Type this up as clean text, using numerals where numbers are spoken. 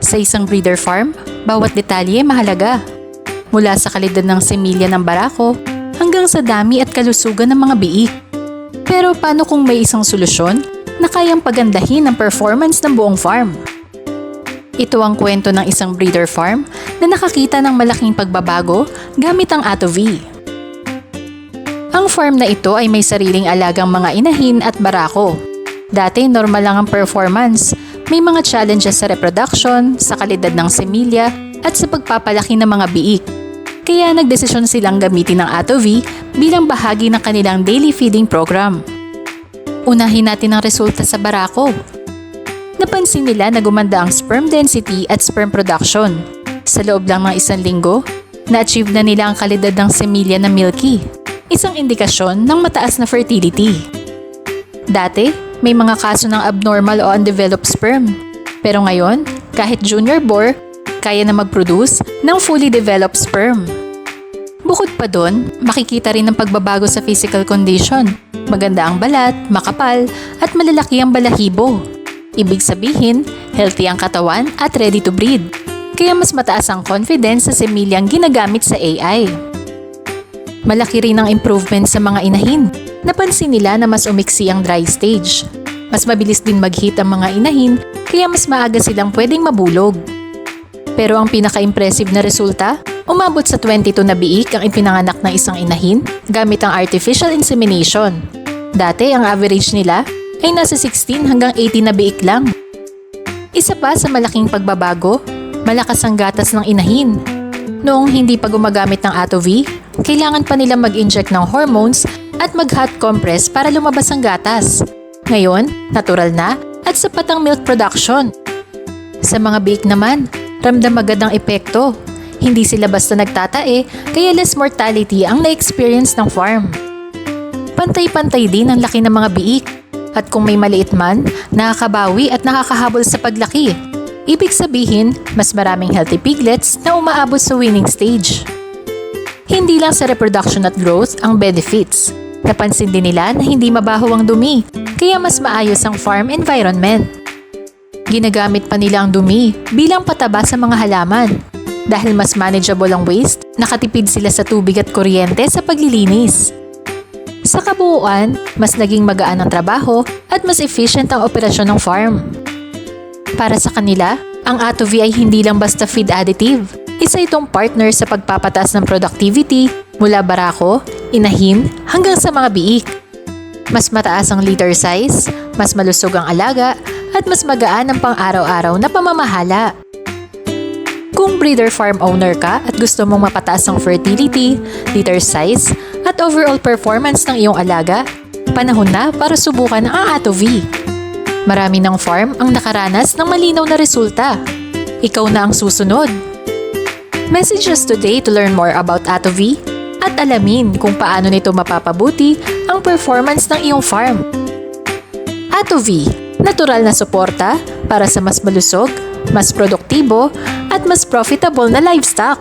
Sa isang breeder farm, bawat detalye mahalaga. Mula sa kalidad ng semilya ng barako hanggang sa dami at kalusugan ng mga biik. Pero paano kung may isang solusyon na kayang pagandahin ang performance ng buong farm? Ito ang kwento ng isang breeder farm na nakakita ng malaking pagbabago gamit ang AtoV. Ang farm na ito ay may sariling alagang mga inahin at barako. Dati normal lang ang performance, may mga challenges sa reproduction, sa kalidad ng semilya at sa pagpapalaki ng mga biik. Kaya nagdesisyon silang gamitin ang AtoV bilang bahagi ng kanilang daily feeding program. Unahin natin ang resulta sa barako. Napansin nila na gumanda ang sperm density at sperm production. Sa loob lang ng 1 linggo, na-achieve na nila ang kalidad ng semilya na milky, isang indikasyon ng mataas na fertility. Dati, may mga kaso ng abnormal o undeveloped sperm. Pero ngayon, kahit junior boar, kaya na mag-produce ng fully developed sperm. Bukod pa doon, makikita rin ang pagbabago sa physical condition. Maganda ang balat, makapal, at malalaki ang balahibo. Ibig sabihin, healthy ang katawan at ready to breed. Kaya mas mataas ang confidence sa semilyang ginagamit sa AI. Malaki rin ang improvement sa mga inahin. Napansin nila na mas umiksi ang dry stage. Mas mabilis din mag-heat ang mga inahin, kaya mas maaga silang pwedeng mabulog. Pero ang pinaka-impressive na resulta, umabot sa 22 na biik ang ipinanganak ng isang inahin gamit ang artificial insemination. Dati ang average nila ay nasa 16 hanggang 18 na biik lang. Isa pa sa malaking pagbabago, malakas ang gatas ng inahin. Noong hindi pa gumagamit ng AtoV, kailangan pa nila mag-inject ng hormones at mag-hot compress para lumabas ang gatas. Ngayon, natural na at sapat ang milk production. Sa mga biik naman, ramdam agad ang epekto. Hindi sila basta nagtatae, kaya less mortality ang na-experience ng farm. Pantay-pantay din ang laki ng mga biik. At kung may maliit man, nakakabawi at nakakahabol sa paglaki. Ibig sabihin, mas maraming healthy piglets na umaabot sa winning stage. Hindi lang sa reproduction at growth ang benefits. Napansin din nila na hindi mabaho ang dumi, kaya mas maayos ang farm environment. Ginagamit pa nila ang dumi bilang pataba sa mga halaman. Dahil mas manageable ang waste, nakatipid sila sa tubig at kuryente sa paglilinis. Sa kabuuan, mas naging magaan ang trabaho at mas efficient ang operasyon ng farm. Para sa kanila, ang AtoV ay hindi lang basta feed additive. Isa itong partner sa pagpapataas ng productivity mula barako, inahin, hanggang sa mga biik. Mas mataas ang litter size, mas malusog ang alaga, at mas magaan ang pang-araw-araw na pamamahala. Kung breeder farm owner ka at gusto mong mapataas ang fertility, litter size, at overall performance ng iyong alaga, panahon na para subukan ang AtoV. Marami ng farm ang nakaranas ng malinaw na resulta. Ikaw na ang susunod. Message us today to learn more about AtoV at alamin kung paano nito mapapabuti ang performance ng iyong farm. AtoV, natural na suporta para sa mas malusog, mas produktibo, at mas profitable na livestock.